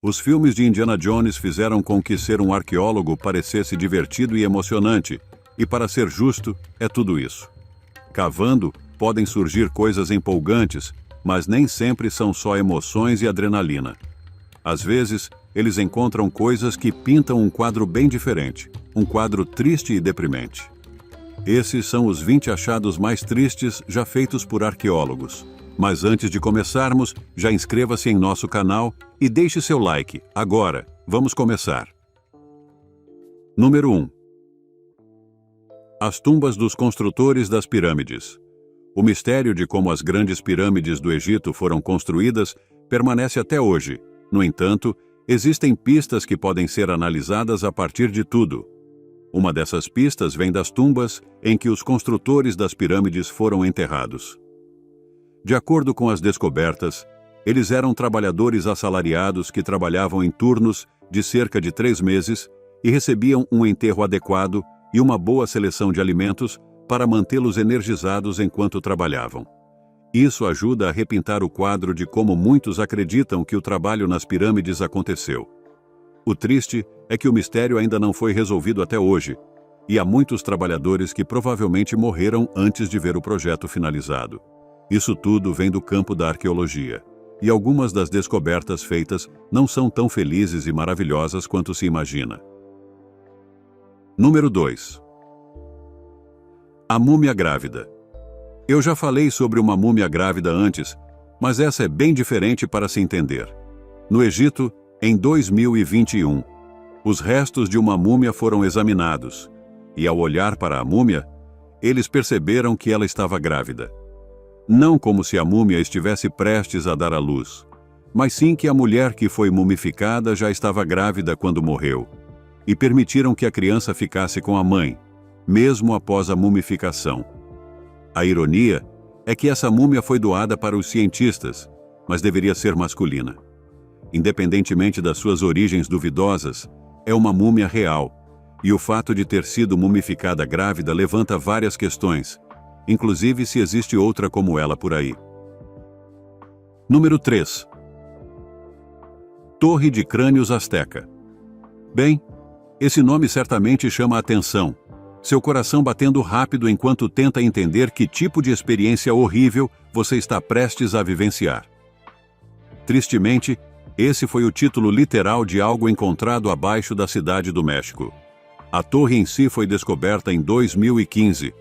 Os filmes de Indiana Jones fizeram com que ser um arqueólogo parecesse divertido e emocionante, e para ser justo, é tudo isso. Cavando, podem surgir coisas empolgantes, mas nem sempre são só emoções e adrenalina. Às vezes, eles encontram coisas que pintam um quadro bem diferente, um quadro triste e deprimente. Esses são os 20 achados mais tristes já feitos por arqueólogos. Mas antes de começarmos, já inscreva-se em nosso canal e deixe seu like. Agora, vamos começar. Número 1. As tumbas dos construtores das pirâmides. O mistério de como as grandes pirâmides do Egito foram construídas permanece até hoje. No entanto, existem pistas que podem ser analisadas a partir de tudo. Uma dessas pistas vem das tumbas em que os construtores das pirâmides foram enterrados. De acordo com as descobertas, eles eram trabalhadores assalariados que trabalhavam em turnos de cerca de 3 meses e recebiam um enterro adequado e uma boa seleção de alimentos para mantê-los energizados enquanto trabalhavam. Isso ajuda a repintar o quadro de como muitos acreditam que o trabalho nas pirâmides aconteceu. O triste é que o mistério ainda não foi resolvido até hoje, e há muitos trabalhadores que provavelmente morreram antes de ver o projeto finalizado. Isso tudo vem do campo da arqueologia, e algumas das descobertas feitas não são tão felizes e maravilhosas quanto se imagina. Número 2. A múmia grávida. Eu já falei sobre uma múmia grávida antes, mas essa é bem diferente para se entender. No Egito, em 2021, os restos de uma múmia foram examinados, e ao olhar para a múmia, eles perceberam que ela estava grávida. Não como se a múmia estivesse prestes a dar à luz, mas sim que a mulher que foi mumificada já estava grávida quando morreu, e permitiram que a criança ficasse com a mãe, mesmo após a mumificação. A ironia é que essa múmia foi doada para os cientistas, mas deveria ser masculina. Independentemente das suas origens duvidosas, é uma múmia real, e o fato de ter sido mumificada grávida levanta várias questões, inclusive se existe outra como ela por aí. Número 3. Torre de Crânios Azteca. Bem, esse nome certamente chama a atenção, seu coração batendo rápido enquanto tenta entender que tipo de experiência horrível você está prestes a vivenciar. Tristemente, esse foi o título literal de algo encontrado abaixo da cidade do México. A torre em si foi descoberta em 2015,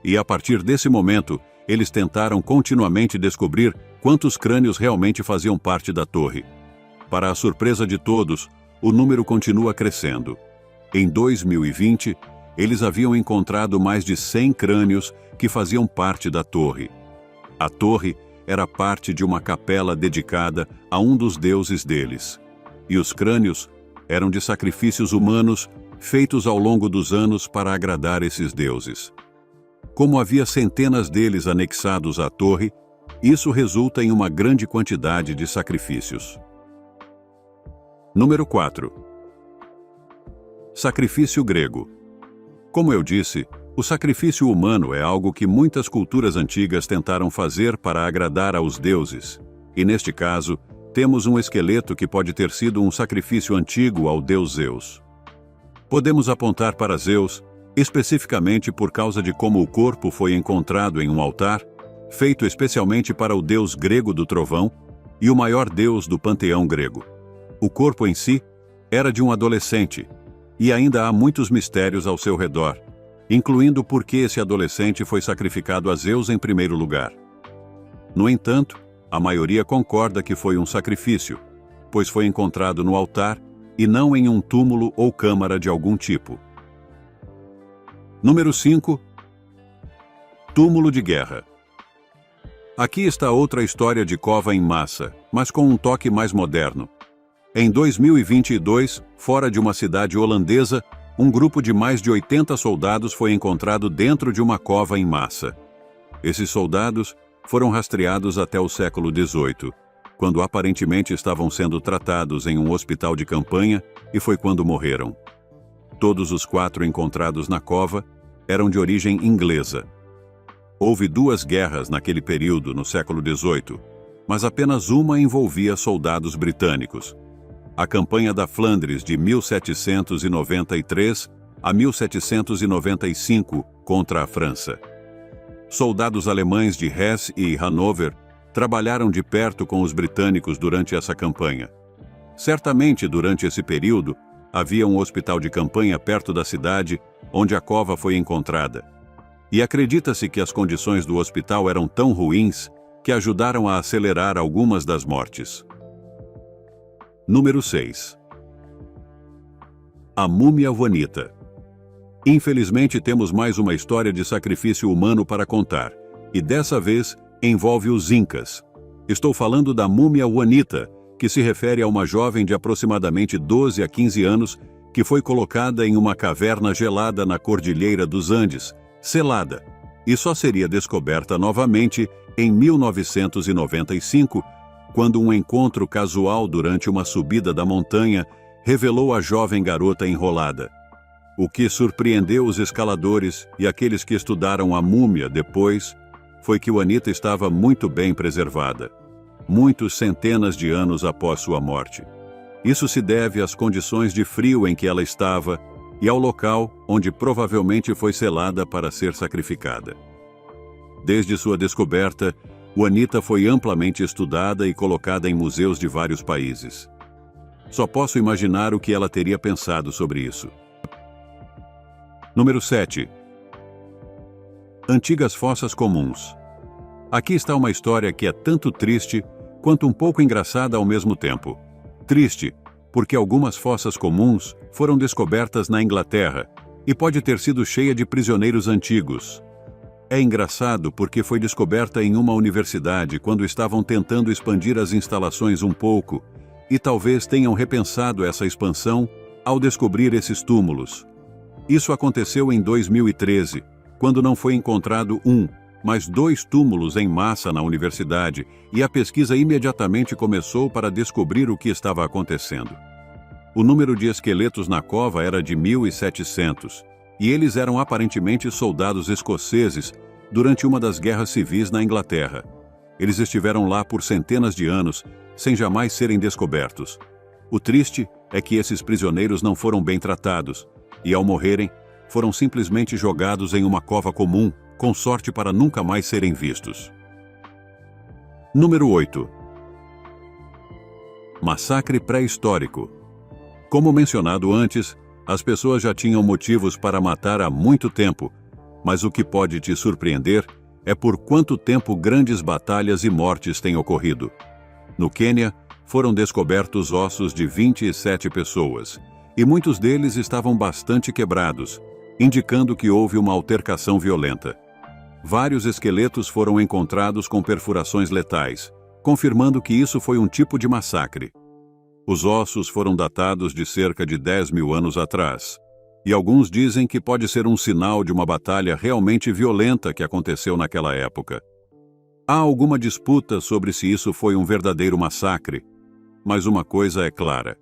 e a partir desse momento, eles tentaram continuamente descobrir quantos crânios realmente faziam parte da torre. Para a surpresa de todos, o número continua crescendo. Em 2020, eles haviam encontrado mais de 100 crânios que faziam parte da torre. A torre era parte de uma capela dedicada a um dos deuses deles. E os crânios eram de sacrifícios humanos feitos ao longo dos anos para agradar esses deuses. Como havia centenas deles anexados à torre, isso resulta em uma grande quantidade de sacrifícios. Número 4. Sacrifício grego. Como eu disse, o sacrifício humano é algo que muitas culturas antigas tentaram fazer para agradar aos deuses. E neste caso, temos um esqueleto que pode ter sido um sacrifício antigo ao deus Zeus. Podemos apontar para Zeus, especificamente por causa de como o corpo foi encontrado em um altar, feito especialmente para o deus grego do trovão e o maior deus do panteão grego. O corpo em si era de um adolescente, e ainda há muitos mistérios ao seu redor, incluindo por que esse adolescente foi sacrificado a Zeus em primeiro lugar. No entanto, a maioria concorda que foi um sacrifício, pois foi encontrado no altar e não em um túmulo ou câmara de algum tipo. Número 5. Túmulo de guerra. Aqui está outra história de cova em massa, mas com um toque mais moderno. Em 2022, fora de uma cidade holandesa, um grupo de mais de 80 soldados foi encontrado dentro de uma cova em massa. Esses soldados foram rastreados até o século XVIII, quando aparentemente estavam sendo tratados em um hospital de campanha, e foi quando morreram. Todos os 4 encontrados na cova eram de origem inglesa. Houve 2 guerras naquele período no século XVIII, mas apenas uma envolvia soldados britânicos. a campanha da Flandres de 1793 a 1795 contra a França. Soldados alemães de Hesse e Hanover trabalharam de perto com os britânicos durante essa campanha. Certamente, durante esse período, havia um hospital de campanha perto da cidade onde a cova foi encontrada. E acredita-se que as condições do hospital eram tão ruins que ajudaram a acelerar algumas das mortes. Número 6. A múmia Juanita. Infelizmente, temos mais uma história de sacrifício humano para contar, e dessa vez envolve os Incas. Estou falando da múmia Juanita, que se refere a uma jovem de aproximadamente 12 a 15 anos que foi colocada em uma caverna gelada na Cordilheira dos Andes, selada, e só seria descoberta novamente em 1995, quando um encontro casual durante uma subida da montanha revelou a jovem garota enrolada. O que surpreendeu os escaladores e aqueles que estudaram a múmia depois foi que Juanita estava muito bem preservada, muitos centenas de anos após sua morte. Isso se deve às condições de frio em que ela estava e ao local onde provavelmente foi selada para ser sacrificada. Desde sua descoberta, Juanita foi amplamente estudada e colocada em museus de vários países. Só posso imaginar o que ela teria pensado sobre isso. Número 7. Antigas fossas comuns. Aqui está uma história que é tanto triste quanto um pouco engraçada ao mesmo tempo. Triste, porque algumas fossas comuns foram descobertas na Inglaterra e pode ter sido cheia de prisioneiros antigos. É engraçado porque foi descoberta em uma universidade quando estavam tentando expandir as instalações um pouco e talvez tenham repensado essa expansão ao descobrir esses túmulos. Isso aconteceu em 2013, quando não foi encontrado mas 2 túmulos em massa na universidade e a pesquisa imediatamente começou para descobrir o que estava acontecendo. O número de esqueletos na cova era de 1.700 e eles eram aparentemente soldados escoceses durante uma das guerras civis na Inglaterra. Eles estiveram lá por centenas de anos, sem jamais serem descobertos. O triste é que esses prisioneiros não foram bem tratados e, ao morrerem, foram simplesmente jogados em uma cova comum, com sorte para nunca mais serem vistos. Número 8. Massacre pré-histórico. Como mencionado antes, as pessoas já tinham motivos para matar há muito tempo, mas o que pode te surpreender é por quanto tempo grandes batalhas e mortes têm ocorrido. No Quênia, foram descobertos ossos de 27 pessoas, e muitos deles estavam bastante quebrados, indicando que houve uma altercação violenta. Vários esqueletos foram encontrados com perfurações letais, confirmando que isso foi um tipo de massacre. Os ossos foram datados de cerca de 10.000 anos atrás, e alguns dizem que pode ser um sinal de uma batalha realmente violenta que aconteceu naquela época. Há alguma disputa sobre se isso foi um verdadeiro massacre, mas uma coisa é clara.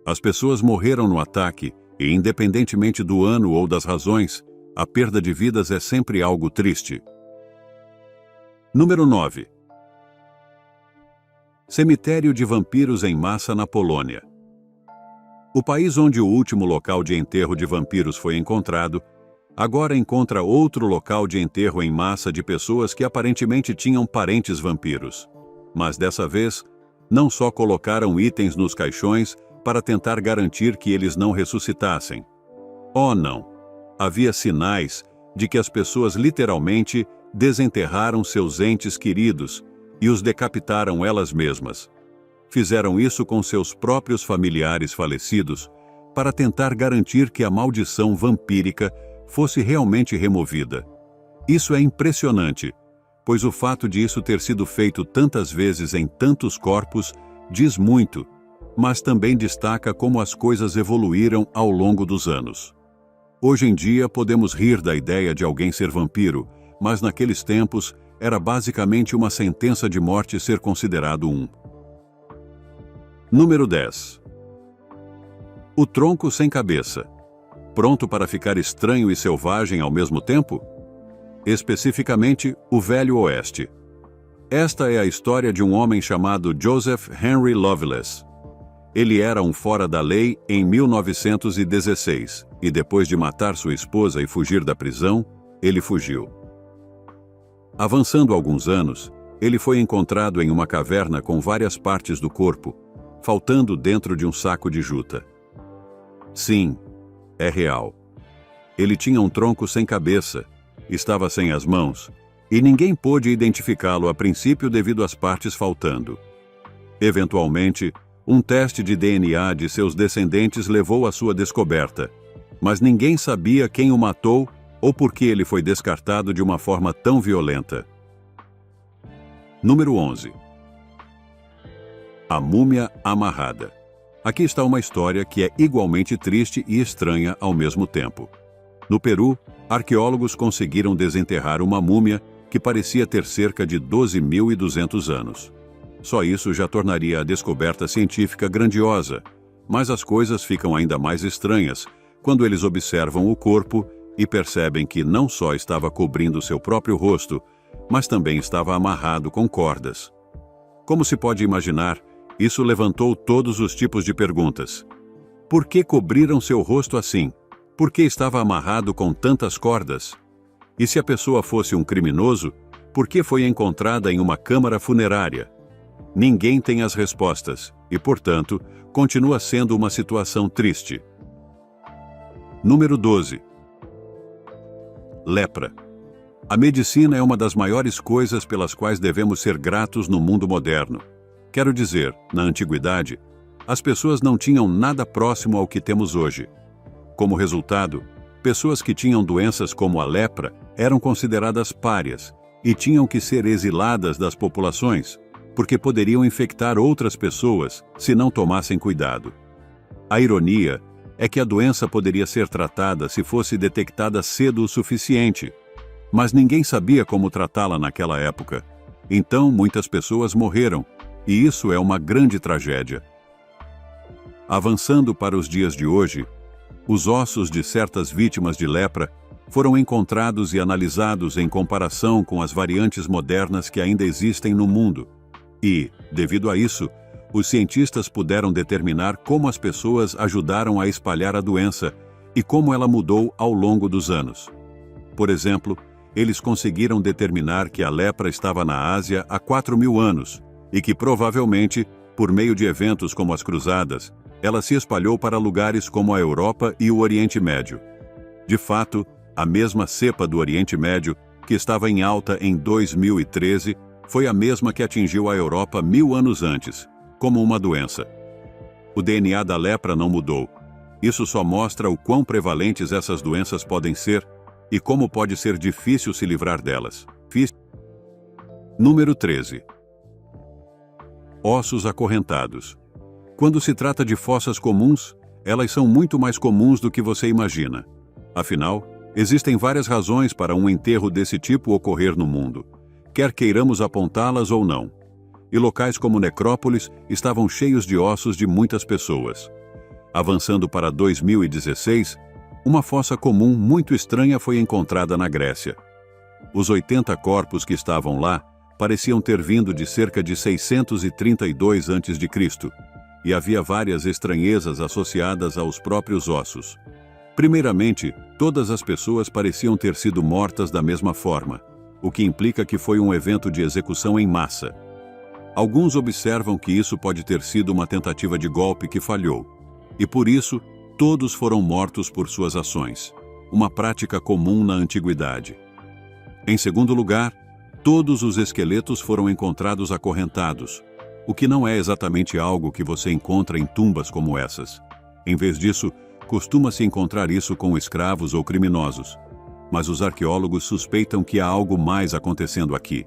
As pessoas morreram no ataque e, independentemente do ano ou das razões, a perda de vidas é sempre algo triste. Número 9. Cemitério de vampiros em massa na Polônia. O país onde o último local de enterro de vampiros foi encontrado, agora encontra outro local de enterro em massa de pessoas que aparentemente tinham parentes vampiros. Mas dessa vez, não só colocaram itens nos caixões para tentar garantir que eles não ressuscitassem. Oh não! Havia sinais de que as pessoas literalmente desenterraram seus entes queridos e os decapitaram elas mesmas. Fizeram isso com seus próprios familiares falecidos para tentar garantir que a maldição vampírica fosse realmente removida. Isso é impressionante, pois o fato de isso ter sido feito tantas vezes em tantos corpos diz muito, mas também destaca como as coisas evoluíram ao longo dos anos. Hoje em dia podemos rir da ideia de alguém ser vampiro, mas naqueles tempos era basicamente uma sentença de morte ser considerado um. Número 10. O tronco sem cabeça. Pronto para ficar estranho e selvagem ao mesmo tempo? Especificamente, o Velho Oeste. Esta é a história de um homem chamado Joseph Henry Loveless. Ele era um fora da lei em 1916, e depois de matar sua esposa e fugir da prisão, ele fugiu. Avançando alguns anos, ele foi encontrado em uma caverna com várias partes do corpo, faltando dentro de um saco de juta. Sim, é real. Ele tinha um tronco sem cabeça, estava sem as mãos, e ninguém pôde identificá-lo a princípio devido às partes faltando. Eventualmente, um teste de DNA de seus descendentes levou à sua descoberta, mas ninguém sabia quem o matou ou por que ele foi descartado de uma forma tão violenta. Número 11. A múmia amarrada. Aqui está uma história que é igualmente triste e estranha ao mesmo tempo. No Peru, arqueólogos conseguiram desenterrar uma múmia que parecia ter cerca de 12.200 anos. Só isso já tornaria a descoberta científica grandiosa, mas as coisas ficam ainda mais estranhas quando eles observam o corpo e percebem que não só estava cobrindo seu próprio rosto, mas também estava amarrado com cordas. Como se pode imaginar, isso levantou todos os tipos de perguntas. Por que cobriram seu rosto assim? Por que estava amarrado com tantas cordas? E se a pessoa fosse um criminoso, por que foi encontrada em uma câmara funerária? Ninguém tem as respostas e, portanto, continua sendo uma situação triste. Número 12. Lepra. A medicina é uma das maiores coisas pelas quais devemos ser gratos no mundo moderno. Quero dizer, na antiguidade, as pessoas não tinham nada próximo ao que temos hoje. Como resultado, pessoas que tinham doenças como a lepra eram consideradas párias e tinham que ser exiladas das populações, porque poderiam infectar outras pessoas se não tomassem cuidado. A ironia é que a doença poderia ser tratada se fosse detectada cedo o suficiente, mas ninguém sabia como tratá-la naquela época. Então, muitas pessoas morreram, e isso é uma grande tragédia. Avançando para os dias de hoje, os ossos de certas vítimas de lepra foram encontrados e analisados em comparação com as variantes modernas que ainda existem no mundo. E, devido a isso, os cientistas puderam determinar como as pessoas ajudaram a espalhar a doença e como ela mudou ao longo dos anos. Por exemplo, eles conseguiram determinar que a lepra estava na Ásia há 4.000 anos e que provavelmente, por meio de eventos como as Cruzadas, ela se espalhou para lugares como a Europa e o Oriente Médio. De fato, a mesma cepa do Oriente Médio, que estava em alta em 2013, foi a mesma que atingiu a Europa 1.000 anos antes, como uma doença. O DNA da lepra não mudou. Isso só mostra o quão prevalentes essas doenças podem ser e como pode ser difícil se livrar delas. Número 13. Ossos acorrentados. Quando se trata de fossas comuns, elas são muito mais comuns do que você imagina. Afinal, existem várias razões para um enterro desse tipo ocorrer no mundo, quer queiramos apontá-las ou não. E locais como necrópolis estavam cheios de ossos de muitas pessoas. Avançando para 2016, uma fossa comum muito estranha foi encontrada na Grécia. Os 80 corpos que estavam lá pareciam ter vindo de cerca de 632 a.C., e havia várias estranhezas associadas aos próprios ossos. Primeiramente, todas as pessoas pareciam ter sido mortas da mesma forma, o que implica que foi um evento de execução em massa. Alguns observam que isso pode ter sido uma tentativa de golpe que falhou, e por isso, todos foram mortos por suas ações, uma prática comum na antiguidade. Em segundo lugar, todos os esqueletos foram encontrados acorrentados, o que não é exatamente algo que você encontra em tumbas como essas. Em vez disso, costuma-se encontrar isso com escravos ou criminosos. Mas os arqueólogos suspeitam que há algo mais acontecendo aqui.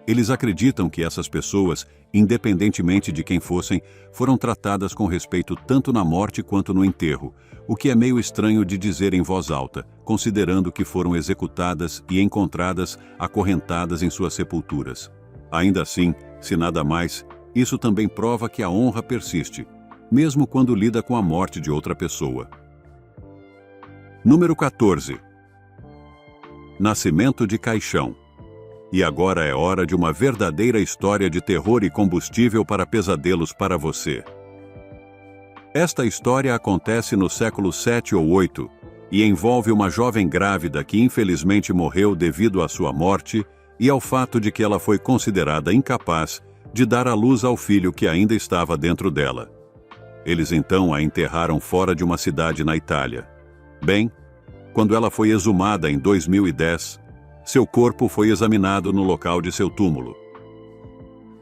Eles acreditam que essas pessoas, independentemente de quem fossem, foram tratadas com respeito tanto na morte quanto no enterro, o que é meio estranho de dizer em voz alta, considerando que foram executadas e encontradas acorrentadas em suas sepulturas. Ainda assim, se nada mais, isso também prova que a honra persiste, mesmo quando lida com a morte de outra pessoa. Número 14. Nascimento de caixão. E agora é hora de uma verdadeira história de terror e combustível para pesadelos para você. Esta história acontece no século 7 ou 8 e envolve uma jovem grávida que infelizmente morreu devido à sua morte e ao fato de que ela foi considerada incapaz de dar à luz ao filho que ainda estava dentro dela. Eles então a enterraram fora de uma cidade na Itália. Bem, quando ela foi exumada em 2010, seu corpo foi examinado no local de seu túmulo.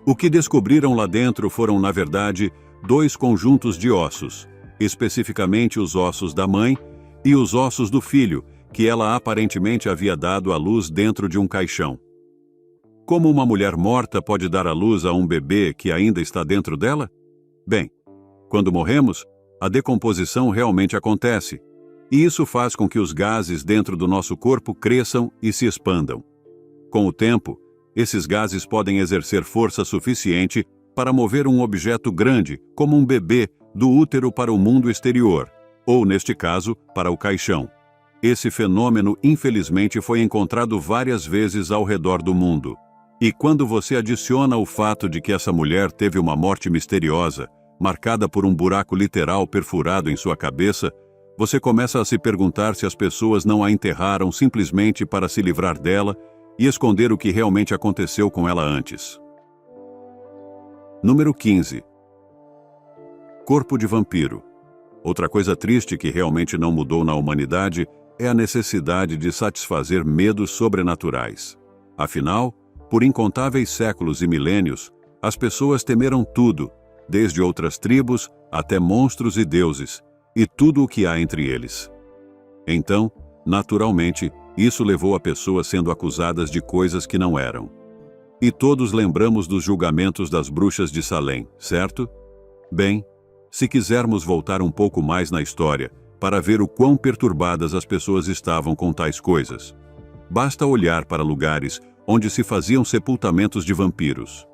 O que descobriram lá dentro foram, na verdade, 2 conjuntos de ossos, especificamente os ossos da mãe e os ossos do filho, que ela aparentemente havia dado à luz dentro de um caixão. Como uma mulher morta pode dar à luz a um bebê que ainda está dentro dela? Bem, quando morremos, a decomposição realmente acontece, e isso faz com que os gases dentro do nosso corpo cresçam e se expandam. Com o tempo, esses gases podem exercer força suficiente para mover um objeto grande, como um bebê, do útero para o mundo exterior, ou, neste caso, para o caixão. Esse fenômeno, infelizmente, foi encontrado várias vezes ao redor do mundo. E quando você adiciona o fato de que essa mulher teve uma morte misteriosa, marcada por um buraco literal perfurado em sua cabeça, você começa a se perguntar se as pessoas não a enterraram simplesmente para se livrar dela e esconder o que realmente aconteceu com ela antes. Número 15. Corpo de vampiro. Outra coisa triste que realmente não mudou na humanidade é a necessidade de satisfazer medos sobrenaturais. Afinal, por incontáveis séculos e milênios, as pessoas temeram tudo, desde outras tribos até monstros e deuses, e tudo o que há entre eles. Então, naturalmente, isso levou a pessoas sendo acusadas de coisas que não eram. E todos lembramos dos julgamentos das bruxas de Salem, certo? Bem, se quisermos voltar um pouco mais na história, para ver o quão perturbadas as pessoas estavam com tais coisas, basta olhar para lugares onde se faziam sepultamentos de vampiros.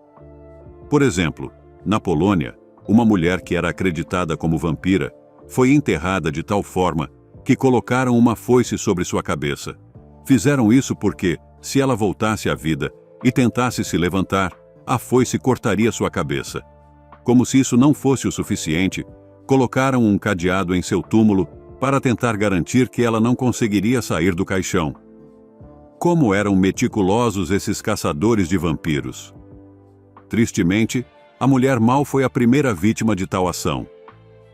Por exemplo, na Polônia, uma mulher que era acreditada como vampira foi enterrada de tal forma que colocaram uma foice sobre sua cabeça. Fizeram isso porque, se ela voltasse à vida e tentasse se levantar, a foice cortaria sua cabeça. Como se isso não fosse o suficiente, colocaram um cadeado em seu túmulo para tentar garantir que ela não conseguiria sair do caixão. Como eram meticulosos esses caçadores de vampiros! Tristemente, a mulher mal foi a primeira vítima de tal ação.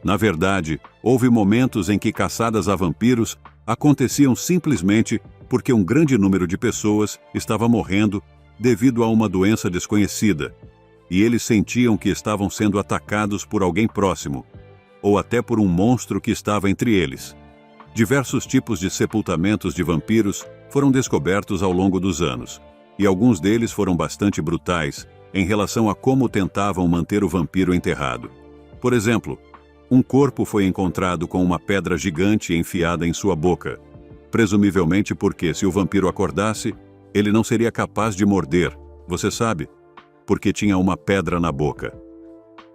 Na verdade, houve momentos em que caçadas a vampiros aconteciam simplesmente porque um grande número de pessoas estava morrendo devido a uma doença desconhecida, e eles sentiam que estavam sendo atacados por alguém próximo, ou até por um monstro que estava entre eles. Diversos tipos de sepultamentos de vampiros foram descobertos ao longo dos anos, e alguns deles foram bastante brutais em relação a como tentavam manter o vampiro enterrado. Por exemplo, um corpo foi encontrado com uma pedra gigante enfiada em sua boca, presumivelmente porque, se o vampiro acordasse, ele não seria capaz de morder, você sabe, porque tinha uma pedra na boca.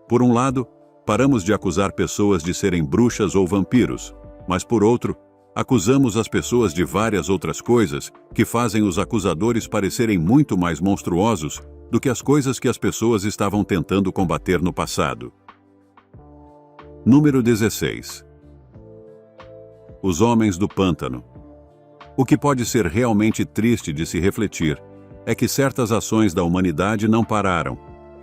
Por um lado, paramos de acusar pessoas de serem bruxas ou vampiros, mas por outro, acusamos as pessoas de várias outras coisas que fazem os acusadores parecerem muito mais monstruosos do que as coisas que as pessoas estavam tentando combater no passado. Número 16. Os homens do pântano. O que pode ser realmente triste de se refletir é que certas ações da humanidade não pararam,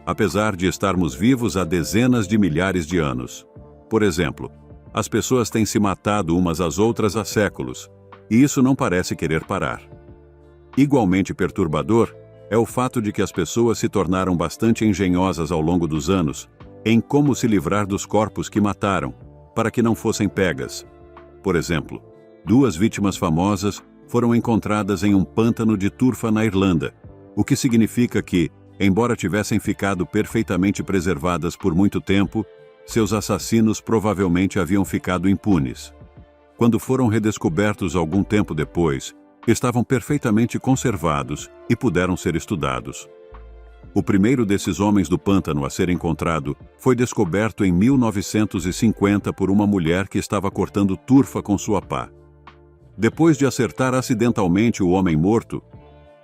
apesar de estarmos vivos há dezenas de milhares de anos. Por exemplo, as pessoas têm se matado umas às outras há séculos, e isso não parece querer parar. Igualmente perturbador é o fato de que as pessoas se tornaram bastante engenhosas ao longo dos anos em como se livrar dos corpos que mataram, para que não fossem pegas. Por exemplo, 2 vítimas famosas foram encontradas em um pântano de turfa na Irlanda, o que significa que, embora tivessem ficado perfeitamente preservadas por muito tempo, seus assassinos provavelmente haviam ficado impunes. Quando foram redescobertos algum tempo depois, estavam perfeitamente conservados e puderam ser estudados. O primeiro desses homens do pântano a ser encontrado foi descoberto em 1950 por uma mulher que estava cortando turfa com sua pá. Depois de acertar acidentalmente o homem morto,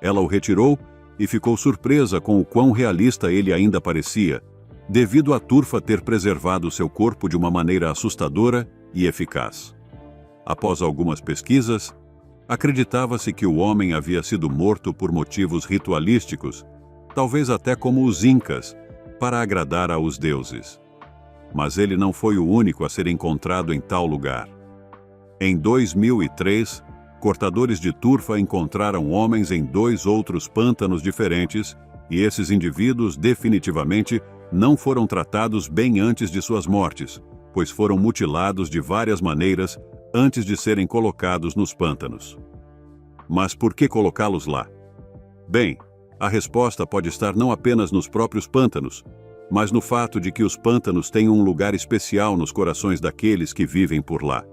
ela o retirou e ficou surpresa com o quão realista ele ainda parecia, devido à turfa ter preservado seu corpo de uma maneira assustadora e eficaz. Após algumas pesquisas, acreditava-se que o homem havia sido morto por motivos ritualísticos, talvez até como os incas, para agradar aos deuses. Mas ele não foi o único a ser encontrado em tal lugar. Em 2003, cortadores de turfa encontraram homens em 2 outros pântanos diferentes, e esses indivíduos definitivamente não foram tratados bem antes de suas mortes, pois foram mutilados de várias maneiras antes de serem colocados nos pântanos. Mas por que colocá-los lá? Bem, a resposta pode estar não apenas nos próprios pântanos, mas no fato de que os pântanos têm um lugar especial nos corações daqueles que vivem por lá.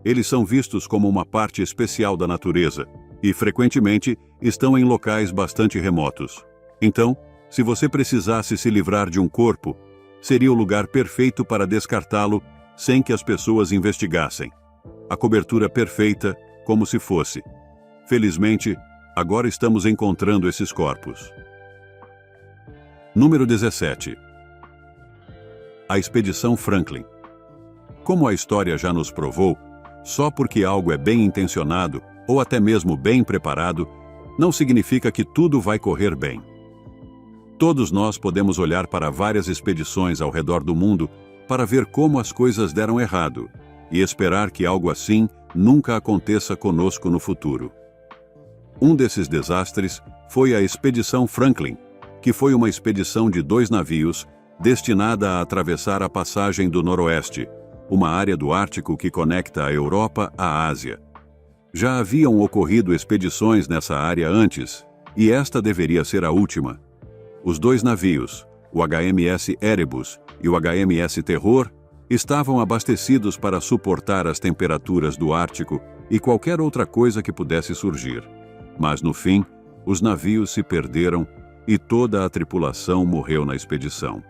Eles são vistos como uma parte especial da natureza e, frequentemente, estão em locais bastante remotos. Então, se você precisasse se livrar de um corpo, seria o lugar perfeito para descartá-lo sem que as pessoas investigassem. A cobertura perfeita, como se fosse. Felizmente, agora estamos encontrando esses corpos. Número 17. A Expedição Franklin. Como a história já nos provou, só porque algo é bem intencionado ou até mesmo bem preparado, não significa que tudo vai correr bem. Todos nós podemos olhar para várias expedições ao redor do mundo para ver como as coisas deram errado e esperar que algo assim nunca aconteça conosco no futuro. Um desses desastres foi a Expedição Franklin, que foi uma expedição de 2 navios destinada a atravessar a passagem do Noroeste, uma área do Ártico que conecta a Europa à Ásia. Já haviam ocorrido expedições nessa área antes, e esta deveria ser a última. Os 2 navios, o HMS Erebus e o HMS Terror, estavam abastecidos para suportar as temperaturas do Ártico e qualquer outra coisa que pudesse surgir. Mas, no fim, os navios se perderam e toda a tripulação morreu na expedição.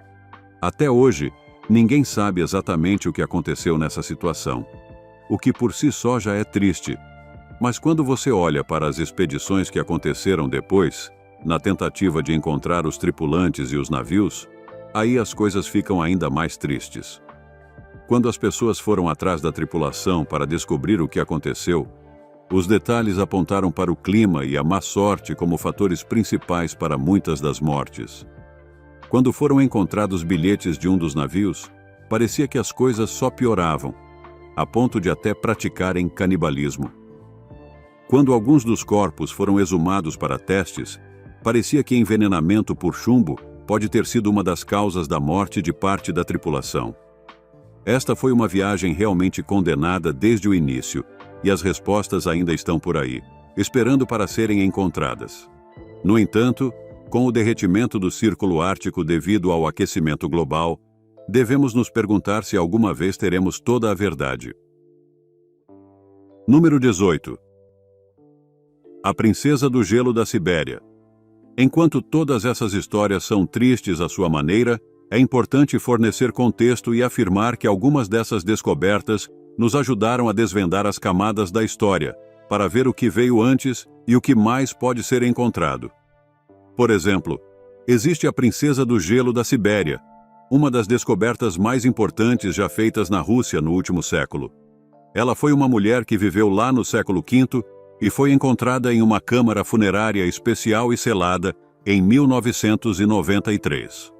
Até hoje, ninguém sabe exatamente o que aconteceu nessa situação, o que por si só já é triste. Mas quando você olha para as expedições que aconteceram depois, na tentativa de encontrar os tripulantes e os navios, aí as coisas ficam ainda mais tristes. Quando as pessoas foram atrás da tripulação para descobrir o que aconteceu, os detalhes apontaram para o clima e a má sorte como fatores principais para muitas das mortes. Quando foram encontrados bilhetes de um dos navios, parecia que as coisas só pioravam, a ponto de até praticarem canibalismo. Quando alguns dos corpos foram exumados para testes, parecia que envenenamento por chumbo pode ter sido uma das causas da morte de parte da tripulação. Esta foi uma viagem realmente condenada desde o início, e as respostas ainda estão por aí, esperando para serem encontradas. No entanto, com o derretimento do Círculo Ártico devido ao aquecimento global, devemos nos perguntar se alguma vez teremos toda a verdade. Número 18. A Princesa do Gelo da Sibéria. Enquanto todas essas histórias são tristes à sua maneira, é importante fornecer contexto e afirmar que algumas dessas descobertas nos ajudaram a desvendar as camadas da história, para ver o que veio antes e o que mais pode ser encontrado. Por exemplo, existe a Princesa do Gelo da Sibéria, uma das descobertas mais importantes já feitas na Rússia no último século. Ela foi uma mulher que viveu lá no século V e foi encontrada em uma câmara funerária especial e selada em 1993.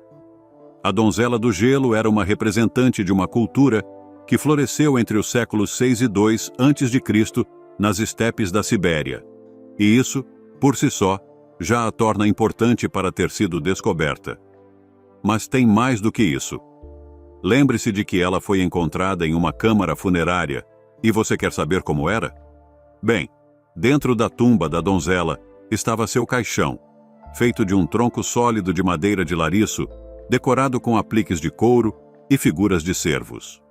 A Donzela do Gelo era uma representante de uma cultura que floresceu entre os séculos 6 e 2 a.C. nas estepes da Sibéria. E isso, por si só, já a torna importante para ter sido descoberta. Mas tem mais do que isso. Lembre-se de que ela foi encontrada em uma câmara funerária, e você quer saber como era? Bem, dentro da tumba da donzela estava seu caixão, feito de um tronco sólido de madeira de lariço, decorado com apliques de couro e figuras de cervos.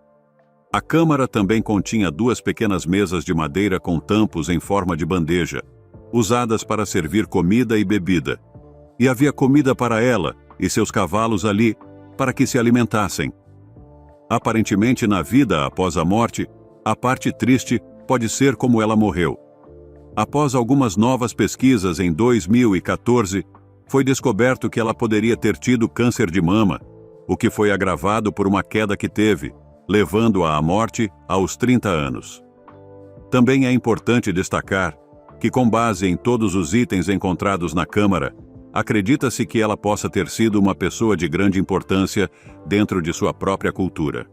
A câmara também continha 2 pequenas mesas de madeira com tampos em forma de bandeja, usadas para servir comida e bebida. E havia comida para ela e seus cavalos ali, para que se alimentassem. Aparentemente, na vida após a morte, a parte triste pode ser como ela morreu. Após algumas novas pesquisas em 2014, foi descoberto que ela poderia ter tido câncer de mama, o que foi agravado por uma queda que teve, levando-a à morte aos 30 anos. Também é importante destacar que, com base em todos os itens encontrados na Câmara, acredita-se que ela possa ter sido uma pessoa de grande importância dentro de sua própria cultura.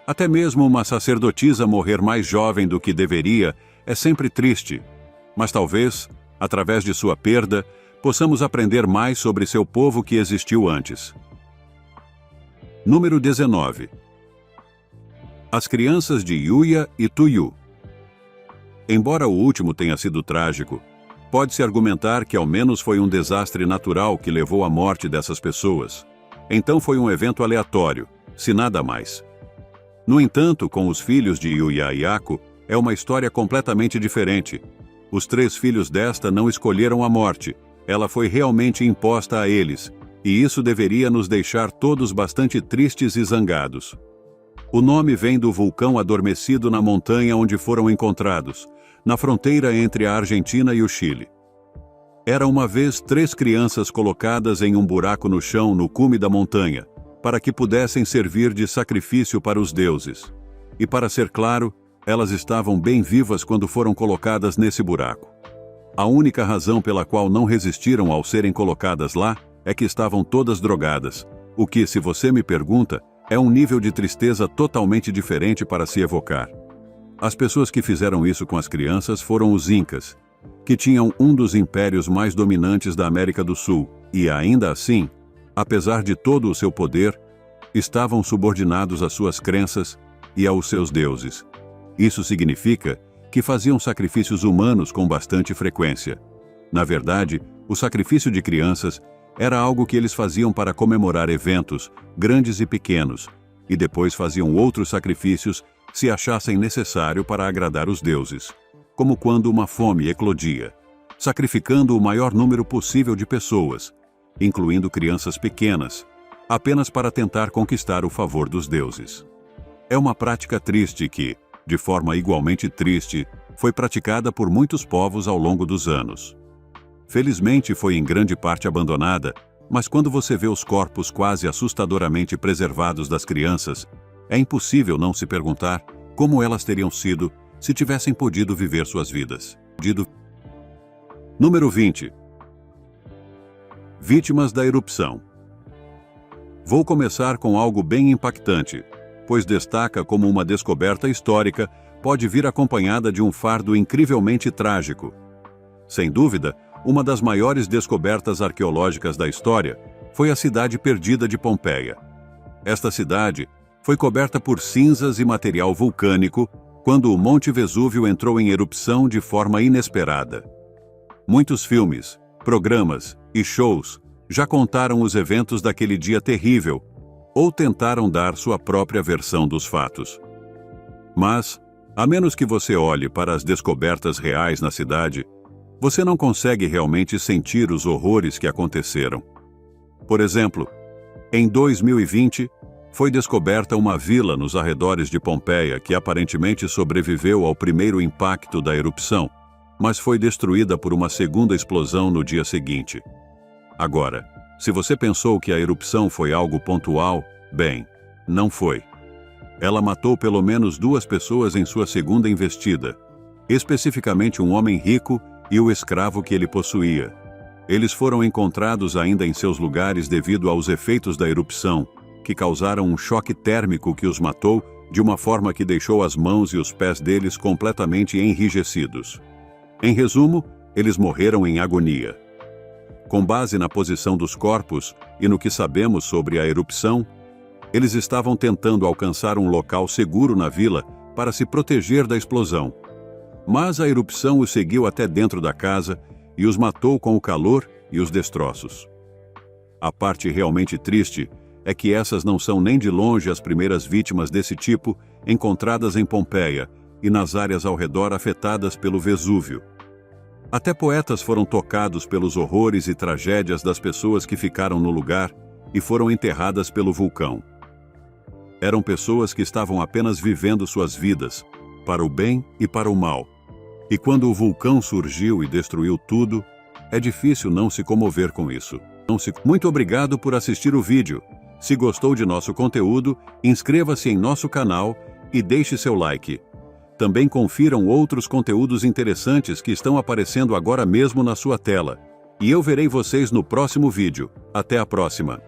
Até mesmo uma sacerdotisa morrer mais jovem do que deveria é sempre triste, mas talvez, através de sua perda, possamos aprender mais sobre seu povo que existiu antes. Número 19. As crianças de Yuya e Tuyu. Embora o último tenha sido trágico, pode-se argumentar que ao menos foi um desastre natural que levou à morte dessas pessoas. Então foi um evento aleatório, se nada mais. No entanto, com os filhos de Yuya e Ako, é uma história completamente diferente. Os 3 filhos desta não escolheram a morte, ela foi realmente imposta a eles, e isso deveria nos deixar todos bastante tristes e zangados. O nome vem do vulcão adormecido na montanha onde foram encontrados, na fronteira entre a Argentina e o Chile. Era uma vez 3 crianças colocadas em um buraco no chão no cume da montanha, para que pudessem servir de sacrifício para os deuses. E para ser claro, elas estavam bem vivas quando foram colocadas nesse buraco. A única razão pela qual não resistiram ao serem colocadas lá é que estavam todas drogadas, o que, se você me pergunta, é um nível de tristeza totalmente diferente para se evocar. As pessoas que fizeram isso com as crianças foram os Incas, que tinham um dos impérios mais dominantes da América do Sul, e ainda assim, apesar de todo o seu poder, estavam subordinados às suas crenças e aos seus deuses. Isso significa que faziam sacrifícios humanos com bastante frequência. Na verdade, o sacrifício de crianças era algo que eles faziam para comemorar eventos, grandes e pequenos, e depois faziam outros sacrifícios se achassem necessário para agradar os deuses, como quando uma fome eclodia, sacrificando o maior número possível de pessoas, incluindo crianças pequenas, apenas para tentar conquistar o favor dos deuses. É uma prática triste que, de forma igualmente triste, foi praticada por muitos povos ao longo dos anos. Felizmente foi em grande parte abandonada, mas quando você vê os corpos quase assustadoramente preservados das crianças, é impossível não se perguntar como elas teriam sido se tivessem podido viver suas vidas. Número 20. Vítimas da erupção. Vou começar com algo bem impactante, pois destaca como uma descoberta histórica pode vir acompanhada de um fardo incrivelmente trágico. Sem dúvida, uma das maiores descobertas arqueológicas da história foi a cidade perdida de Pompeia. Esta cidade foi coberta por cinzas e material vulcânico quando o Monte Vesúvio entrou em erupção de forma inesperada. Muitos filmes, programas e shows já contaram os eventos daquele dia terrível ou tentaram dar sua própria versão dos fatos. Mas, a menos que você olhe para as descobertas reais na cidade, você não consegue realmente sentir os horrores que aconteceram. Por exemplo, em 2020, foi descoberta uma vila nos arredores de Pompeia que aparentemente sobreviveu ao primeiro impacto da erupção, mas foi destruída por uma segunda explosão no dia seguinte. Agora, se você pensou que a erupção foi algo pontual, bem, não foi. Ela matou pelo menos 2 pessoas em sua segunda investida, especificamente um homem rico e o escravo que ele possuía. Eles foram encontrados ainda em seus lugares devido aos efeitos da erupção, que causaram um choque térmico que os matou de uma forma que deixou as mãos e os pés deles completamente enrijecidos. Em resumo, eles morreram em agonia. Com base na posição dos corpos e no que sabemos sobre a erupção, eles estavam tentando alcançar um local seguro na vila para se proteger da explosão. Mas a erupção os seguiu até dentro da casa e os matou com o calor e os destroços. A parte realmente triste é que essas não são nem de longe as primeiras vítimas desse tipo encontradas em Pompeia e nas áreas ao redor afetadas pelo Vesúvio. Até poetas foram tocados pelos horrores e tragédias das pessoas que ficaram no lugar e foram enterradas pelo vulcão. Eram pessoas que estavam apenas vivendo suas vidas, para o bem e para o mal. E quando o vulcão surgiu e destruiu tudo, é difícil não se comover com isso. Muito obrigado por assistir o vídeo. Se gostou de nosso conteúdo, inscreva-se em nosso canal e deixe seu like. Também confiram outros conteúdos interessantes que estão aparecendo agora mesmo na sua tela. E eu verei vocês no próximo vídeo. Até a próxima!